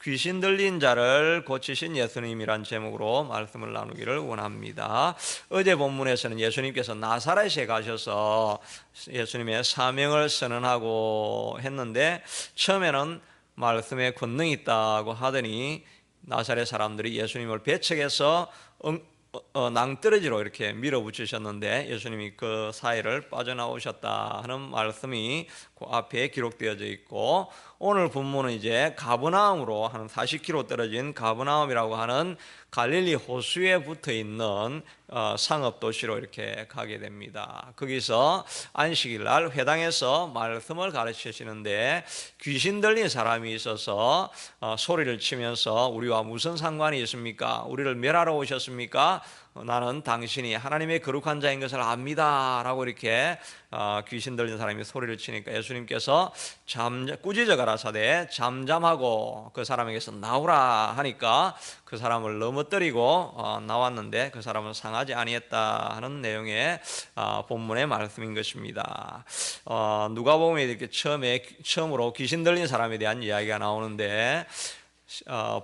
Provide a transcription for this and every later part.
귀신 들린 자를 고치신 예수님이란 제목으로 말씀을 나누기를 원합니다. 어제 본문에서는 예수님께서 나사렛에 가셔서 예수님의 사명을 선언하고 했는데, 처음에는 말씀에 권능이 있다고 하더니 나사렛 사람들이 예수님을 배척해서 낭떠러지로 이렇게 밀어붙이셨는데, 예수님이 그 사이를 빠져나오셨다 하는 말씀이 그 앞에 기록되어져 있고, 오늘 본문은 이제 가버나움으로 한 40km 떨어진 가버나움이라고 하는 갈릴리 호수에 붙어 있는 상업 도시로 이렇게 가게 됩니다. 거기서 안식일 날 회당에서 말씀을 가르치시는데, 귀신 들린 사람이 있어서 소리를 치면서 우리와 무슨 상관이 있습니까? 우리를 멸하러 오셨습니까? 나는 당신이 하나님의 거룩한 자인 것을 압니다 라고 이렇게 귀신 들린 사람이 소리를 치니까 예수님께서 꾸짖어 가라사대 잠잠하고 그 사람에게서 나오라 하니까 그 사람을 넘어뜨리고 나왔는데, 그 사람은 상하지 아니했다 하는 내용의 본문의 말씀인 것입니다. 누가복음에 이렇게 처음으로 귀신 들린 사람에 대한 이야기가 나오는데,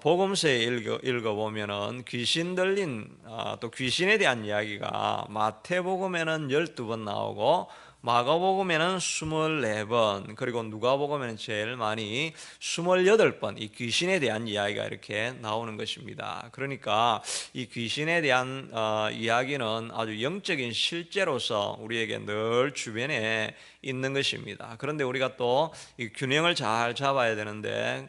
복음서에 읽어보면은 귀신 들린 또 귀신에 대한 이야기가 마태복음에는 12번 나오고, 마가복음에는 24번, 그리고 누가복음에는 제일 많이 28번 이 귀신에 대한 이야기가 이렇게 나오는 것입니다. 그러니까 이 귀신에 대한 이야기는 아주 영적인 실제로서 우리에게 늘 주변에 있는 것입니다. 그런데 우리가 또 이 균형을 잘 잡아야 되는데,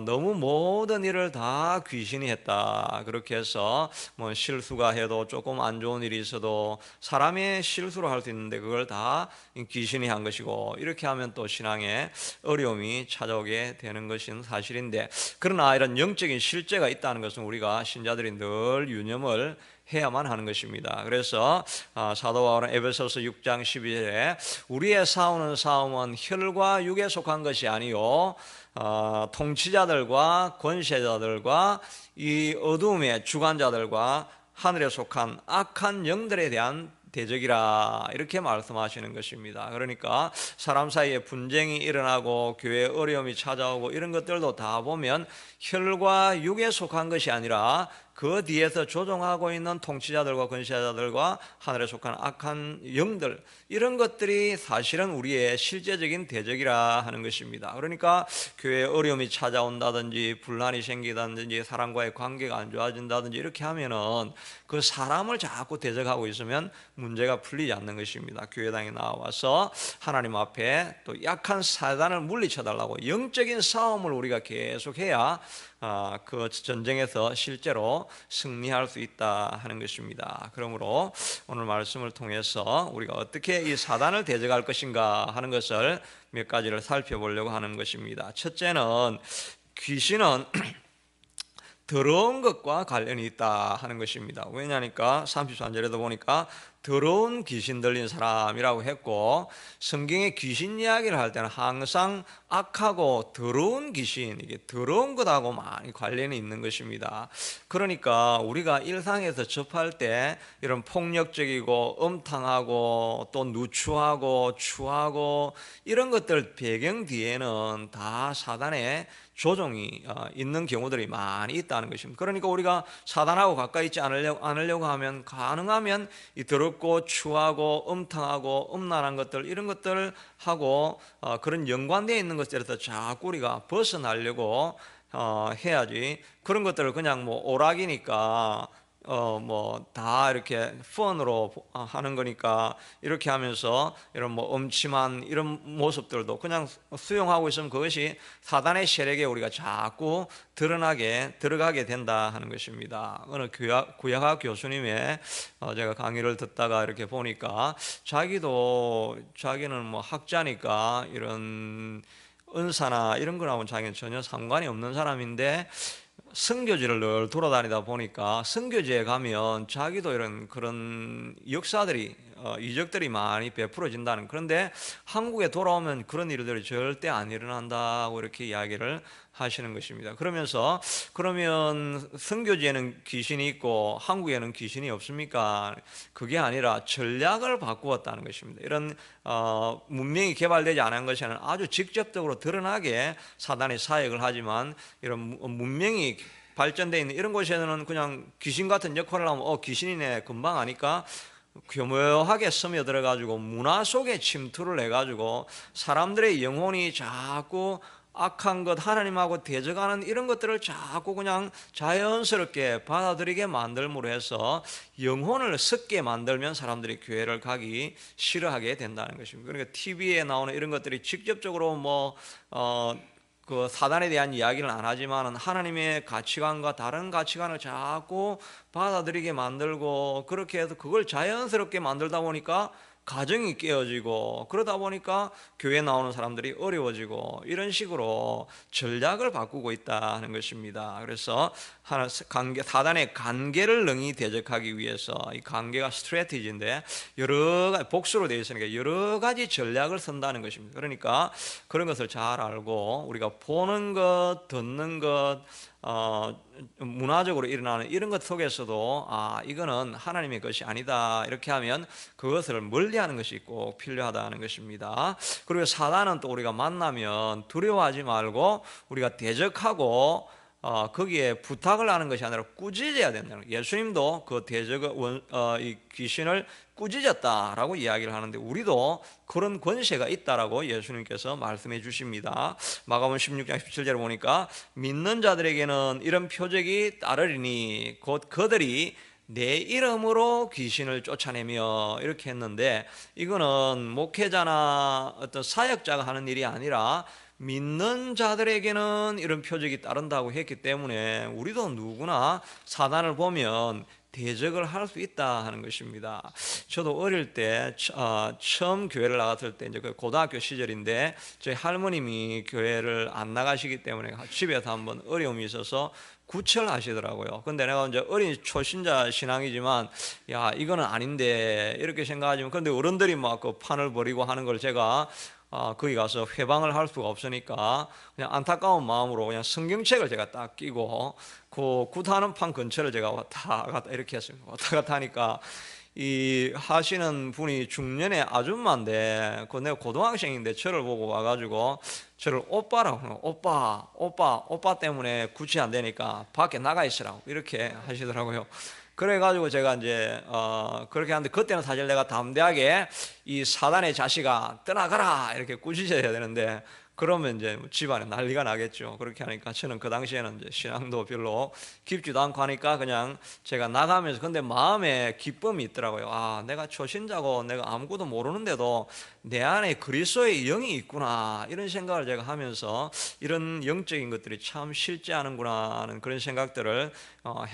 너무 모든 일을 다 귀신이 했다 그렇게 해서 뭐 실수가 해도 조금 안 좋은 일이 있어도 사람의 실수로 할 수 있는데 그걸 다 귀신이 한 것이고, 이렇게 하면 또 신앙에 어려움이 찾아오게 되는 것은 사실인데, 그러나 이런 영적인 실제가 있다는 것은 우리가 신자들이 늘 유념을 해야만 하는 것입니다. 그래서 사도 바울은 에베소서 6장 12절에 우리의 싸우는 싸움은 혈과 육에 속한 것이 아니요 통치자들과 권세자들과 이 어두움의 주관자들과 하늘에 속한 악한 영들에 대한 대적이라 이렇게 말씀하시는 것입니다. 그러니까 사람 사이에 분쟁이 일어나고 교회에 어려움이 찾아오고 이런 것들도 다 보면 혈과 육에 속한 것이 아니라 그 뒤에서 조종하고 있는 통치자들과 권세자들과 하늘에 속한 악한 영들, 이런 것들이 사실은 우리의 실제적인 대적이라 하는 것입니다. 그러니까 교회에 어려움이 찾아온다든지 분란이 생기다든지 사람과의 관계가 안 좋아진다든지 이렇게 하면은 그 사람을 자꾸 대적하고 있으면 문제가 풀리지 않는 것입니다. 교회당에 나와서 하나님 앞에 또 약한 사단을 물리쳐달라고 영적인 싸움을 우리가 계속해야 그 전쟁에서 실제로 승리할 수 있다 하는 것입니다. 그러므로 오늘 말씀을 통해서 우리가 어떻게 이 사단을 대적할 것인가 하는 것을 몇 가지를 살펴보려고 하는 것입니다. 첫째는 귀신은 더러운 것과 관련이 있다 하는 것입니다. 왜냐하니까 33절에도 보니까 더러운 귀신 들린 사람이라고 했고, 성경에 귀신 이야기를 할 때는 항상 악하고 더러운 귀신, 이게 더러운 것하고 많이 관련이 있는 것입니다. 그러니까 우리가 일상에서 접할 때 이런 폭력적이고 음탕하고 또 누추하고 추하고 이런 것들 배경 뒤에는 다 사단의 조종이 있는 경우들이 많이 있다는 것입니다. 그러니까 우리가 사단하고 가까이 있지 않으려고 하면 가능하면 이 더럽고 추하고 음탕하고 음란한 것들, 이런 것들 하고 그런 연관되어 있는 것들에서 자꾸 우리가 벗어나려고 해야지, 그런 것들을 그냥 뭐 오락이니까 뭐 다 이렇게 펀으로 하는 거니까 이렇게 하면서 이런 뭐 음침한 이런 모습들도 그냥 수용하고 있으면 그것이 사단의 세력에 우리가 자꾸 들어가게 된다 하는 것입니다. 어느 구약학 교수님의 제가 강의를 듣다가 이렇게 보니까 자기는 뭐 학자니까 이런 은사나 이런 거랑은 자기는 전혀 상관이 없는 사람인데, 선교지를 늘 돌아다니다 보니까 선교지에 가면 자기도 이런 그런 역사들이 이적들이 많이 베풀어진다는. 그런데 한국에 돌아오면 그런 일들이 절대 안 일어난다고 이렇게 이야기를 하시는 것입니다. 그러면서 그러면 선교지에는 귀신이 있고 한국에는 귀신이 없습니까? 그게 아니라 전략을 바꾸었다는 것입니다. 이런 문명이 개발되지 않은 것에는 아주 직접적으로 드러나게 사단이 사역을 하지만 이런 문명이 발전되어 있는 이런 곳에는 그냥 귀신 같은 역할을 하면 귀신이네 금방 아니까 교묘하게 스며들어가지고 문화 속에 침투를 해가지고 사람들의 영혼이 자꾸 악한 것, 하나님하고 대적하는 이런 것들을 자꾸 그냥 자연스럽게 받아들이게 만들므로 해서 영혼을 썩게 만들면 사람들이 교회를 가기 싫어하게 된다는 것입니다. 그러니까 TV에 나오는 이런 것들이 직접적으로 그 사단에 대한 이야기는 안 하지만 하나님의 가치관과 다른 가치관을 자꾸 받아들이게 만들고 그렇게 해서 그걸 자연스럽게 만들다 보니까 가정이 깨어지고 그러다 보니까 교회 나오는 사람들이 어려워지고 이런 식으로 전략을 바꾸고 있다는 것입니다. 그래서 사단의 관계를 능히 대적하기 위해서 이 관계가 스트래티지인데 여러 가지 복수로 되어 있으니까 여러 가지 전략을 쓴다는 것입니다. 그러니까 그런 것을 잘 알고 우리가 보는 것, 듣는 것, 문화적으로 일어나는 이런 것 속에서도 이거는 하나님의 것이 아니다 이렇게 하면 그것을 멀리하는 것이 꼭 필요하다는 것입니다. 그리고 사단은 또 우리가 만나면 두려워하지 말고 우리가 대적하고 거기에 부탁을 하는 것이 아니라 꾸짖어야 된다는 거예요. 예수님도 그 이 귀신을 꾸짖었다라고 이야기를 하는데 우리도 그런 권세가 있다라고 예수님께서 말씀해 주십니다. 마가복음 16장 17절에 보니까 믿는 자들에게는 이런 표적이 따르리니 곧 그들이 내 이름으로 귀신을 쫓아내며 이렇게 했는데 이거는 목회자나 어떤 사역자가 하는 일이 아니라 믿는 자들에게는 이런 표적이 따른다고 했기 때문에 우리도 누구나 사단을 보면 대적을 할 수 있다 하는 것입니다. 저도 어릴 때 처음 교회를 나갔을 때 이제 그 고등학교 시절인데 저희 할머님이 교회를 안 나가시기 때문에 집에서 한번 어려움이 있어서 구철하시더라고요. 근데 내가 이제 어린 초신자 신앙이지만 야 이거는 아닌데 이렇게 생각하지만 근데 어른들이 막 그 판을 벌이고 하는 걸 제가 거기 가서 회방을 할 수가 없으니까 그냥 안타까운 마음으로 그냥 성경책을 제가 딱 끼고 그 굿하는 판 근처를 제가 왔다 갔다 이렇게 했습니다. 왔다 갔다 하니까 이 하시는 분이 중년의 아줌마인데 그 내가 고등학생인데 저를 보고 와가지고 저를 오빠라고 오빠 때문에 구치 안 되니까 밖에 나가 있으라고 이렇게 하시더라고요. 그래가지고 제가 이제 그렇게 하는데 그때는 사실 내가 담대하게 이 사단의 자식아 떠나가라 이렇게 꾸짖어야 되는데 그러면 이제 집안에 난리가 나겠죠. 그렇게 하니까 저는 그 당시에는 이제 신앙도 별로 깊지도 않고 하니까 그냥 제가 나가면서 근데 마음에 기쁨이 있더라고요. 내가 초신자고 내가 아무것도 모르는데도 내 안에 그리스도의 영이 있구나 이런 생각을 제가 하면서 이런 영적인 것들이 참 실제하는구나 하는 그런 생각들을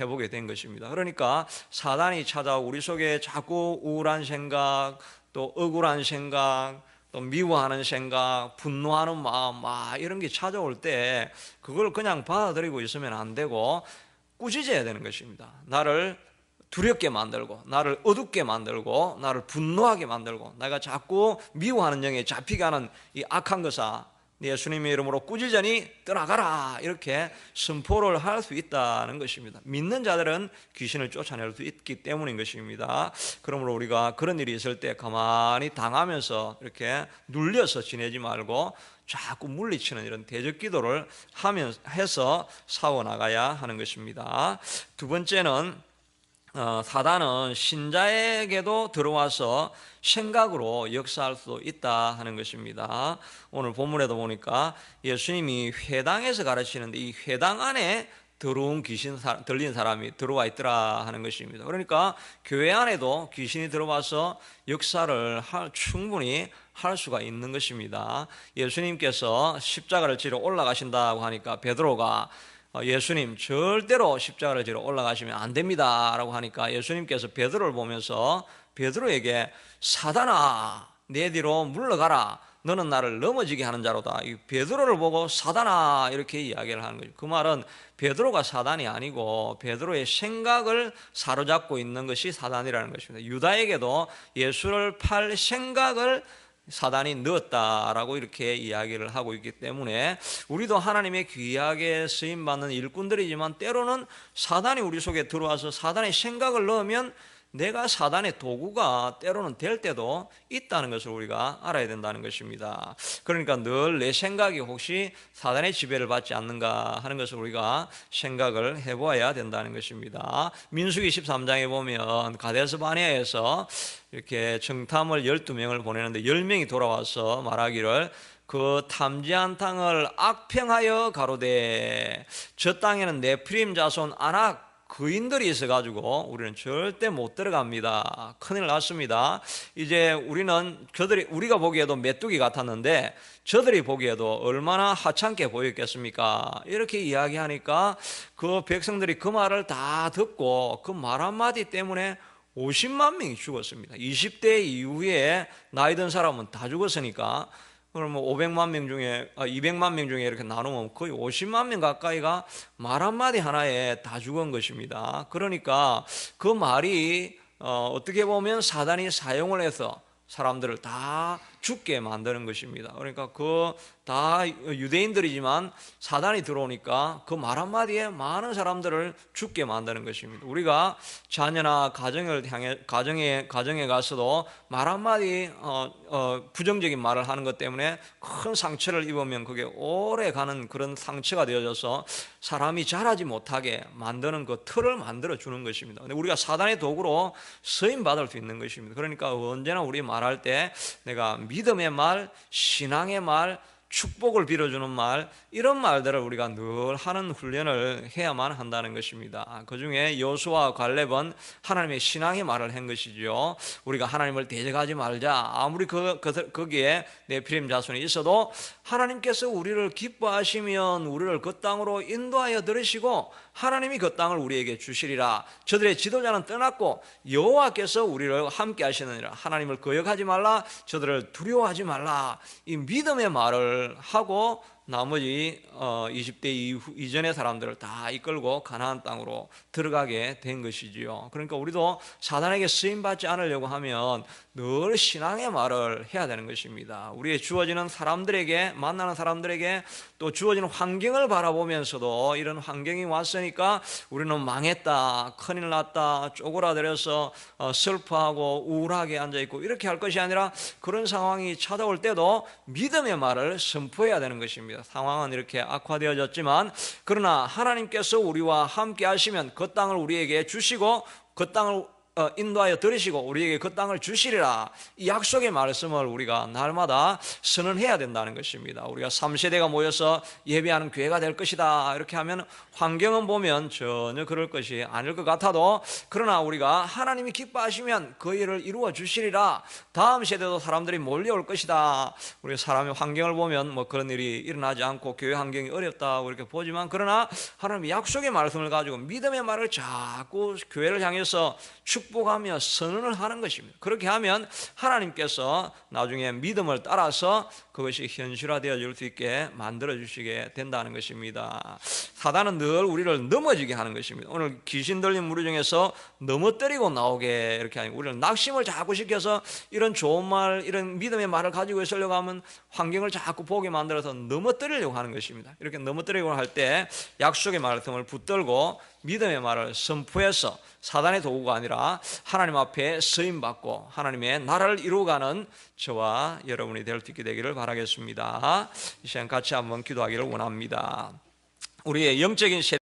해보게 된 것입니다. 그러니까 사단이 찾아오고 우리 속에 자꾸 우울한 생각 또 억울한 생각 또 미워하는 생각, 분노하는 마음, 이런 게 찾아올 때 그걸 그냥 받아들이고 있으면 안 되고 꾸짖어야 되는 것입니다. 나를 두렵게 만들고 나를 어둡게 만들고 나를 분노하게 만들고 내가 자꾸 미워하는 영에 잡히게 하는 이 악한 것아 예수님의 이름으로 꾸짖으니 떠나가라 이렇게 선포를 할 수 있다는 것입니다. 믿는 자들은 귀신을 쫓아낼 수 있기 때문인 것입니다. 그러므로 우리가 그런 일이 있을 때 가만히 당하면서 이렇게 눌려서 지내지 말고 자꾸 물리치는 이런 대적 기도를 해서 싸워나가야 하는 것입니다. 두 번째는 사단은 신자에게도 들어와서 생각으로 역사할 수 있다 하는 것입니다. 오늘 본문에도 보니까 예수님이 회당에서 가르치는데 이 회당 안에 더러운 귀신 들린 사람이 들어와 있더라 하는 것입니다. 그러니까 교회 안에도 귀신이 들어와서 역사를 충분히 할 수가 있는 것입니다. 예수님께서 십자가를 지러 올라가신다고 하니까 베드로가 예수님 절대로 십자가를 지러 올라가시면 안 됩니다 라고 하니까 예수님께서 베드로를 보면서 베드로에게 사단아 내 뒤로 물러가라 너는 나를 넘어지게 하는 자로다. 이 베드로를 보고 사단아 이렇게 이야기를 하는 거죠. 그 말은 베드로가 사단이 아니고 베드로의 생각을 사로잡고 있는 것이 사단이라는 것입니다. 유다에게도 예수를 팔 생각을 사단이 넣었다라고 이렇게 이야기를 하고 있기 때문에 우리도 하나님의 귀하게 쓰임받는 일꾼들이지만 때로는 사단이 우리 속에 들어와서 사단의 생각을 넣으면 내가 사단의 도구가 때로는 될 때도 있다는 것을 우리가 알아야 된다는 것입니다. 그러니까 늘 내 생각이 혹시 사단의 지배를 받지 않는가 하는 것을 우리가 생각을 해보아야 된다는 것입니다. 민수기 13장에 보면 가데스 바네아에서 이렇게 정탐을 12명을 보내는데 10명이 돌아와서 말하기를 그 탐지한 땅을 악평하여 가로되 저 땅에는 네피림 자손 아낙 그인들이 있어가지고 우리는 절대 못 들어갑니다. 큰일 났습니다. 이제 우리가 보기에도 메뚜기 같았는데 저들이 보기에도 얼마나 하찮게 보였겠습니까? 이렇게 이야기하니까 그 백성들이 그 말을 다 듣고 그 말 한마디 때문에 50만 명이 죽었습니다. 20대 이후에 나이 든 사람은 다 죽었으니까 그러면 500만 명 중에 200만 명 중에 이렇게 나누면 거의 50만 명 가까이가 말 한마디 하나에 다 죽은 것입니다. 그러니까 그 말이 어떻게 보면 사단이 사용을 해서 사람들을 다 죽게 만드는 것입니다. 그러니까 그 다 유대인들이지만 사단이 들어오니까 그 말 한마디에 많은 사람들을 죽게 만드는 것입니다. 우리가 자녀나 가정에 가서도 말 한마디 부정적인 말을 하는 것 때문에 큰 상처를 입으면 그게 오래 가는 그런 상처가 되어져서 사람이 자라지 못하게 만드는 그 틀을 만들어 주는 것입니다. 근데 우리가 사단의 도구로 쓰임 받을 수 있는 것입니다. 그러니까 언제나 우리 말할 때 내가 믿음의 말, 신앙의 말, 축복을 빌어주는 말, 이런 말들을 우리가 늘 하는 훈련을 해야만 한다는 것입니다. 그 중에 여호수아와 갈렙은 하나님의 신앙의 말을 한 것이죠. 우리가 하나님을 대적하지 말자. 아무리 거기에 네피림 자손이 있어도 하나님께서 우리를 기뻐하시면 우리를 그 땅으로 인도하여 들으시고 하나님이 그 땅을 우리에게 주시리라. 저들의 지도자는 떠났고 여호와께서 우리를 함께 하시느니라. 하나님을 거역하지 말라. 저들을 두려워하지 말라. 이 믿음의 말을 하고 나머지 20대 이전의 사람들을 다 이끌고 가나안 땅으로 들어가게 된 것이지요. 그러니까 우리도 사단에게 쓰임받지 않으려고 하면 늘 신앙의 말을 해야 되는 것입니다. 우리의 주어지는 사람들에게, 만나는 사람들에게, 또 주어지는 환경을 바라보면서도 이런 환경이 왔으니까 우리는 망했다, 큰일 났다, 쪼그라들어서 슬퍼하고 우울하게 앉아있고 이렇게 할 것이 아니라 그런 상황이 찾아올 때도 믿음의 말을 선포해야 되는 것입니다. 상황은 이렇게 악화되어졌지만 그러나 하나님께서 우리와 함께 하시면 그 땅을 우리에게 주시고 그 땅을 인도하여 들으시고 우리에게 그 땅을 주시리라. 이 약속의 말씀을 우리가 날마다 선언해야 된다는 것입니다. 우리가 3세대가 모여서 예배하는 교회가 될 것이다 이렇게 하면 환경은 보면 전혀 그럴 것이 아닐 것 같아도 그러나 우리가 하나님이 기뻐하시면 그 일을 이루어 주시리라. 다음 세대도 사람들이 몰려올 것이다. 우리 사람의 환경을 보면 뭐 그런 일이 일어나지 않고 교회 환경이 어렵다고 이렇게 보지만 그러나 하나님의 약속의 말씀을 가지고 믿음의 말을 자꾸 교회를 향해서 축복하며 선언을 하는 것입니다. 그렇게 하면 하나님께서 나중에 믿음을 따라서 그것이 현실화되어 줄 수 있게 만들어 주시게 된다는 것입니다. 사단은 늘 우리를 넘어지게 하는 것입니다. 오늘 귀신 들린 무리 중에서 넘어뜨리고 나오게 이렇게 하니 우리를 낙심을 자꾸 시켜서 이런 좋은 말, 이런 믿음의 말을 가지고 있으려고 하면 환경을 자꾸 보게 만들어서 넘어뜨리려고 하는 것입니다. 이렇게 넘어뜨리려고 할 때 약속의 말씀을 붙들고 믿음의 말을 선포해서 사단의 도구가 아니라 하나님 앞에 쓰임받고 하나님의 나라를 이루어가는 저와 여러분이 될 수 있게 되기를 바라겠습니다. 이 시간 같이 한번 기도하기를 원합니다. 우리의 영적인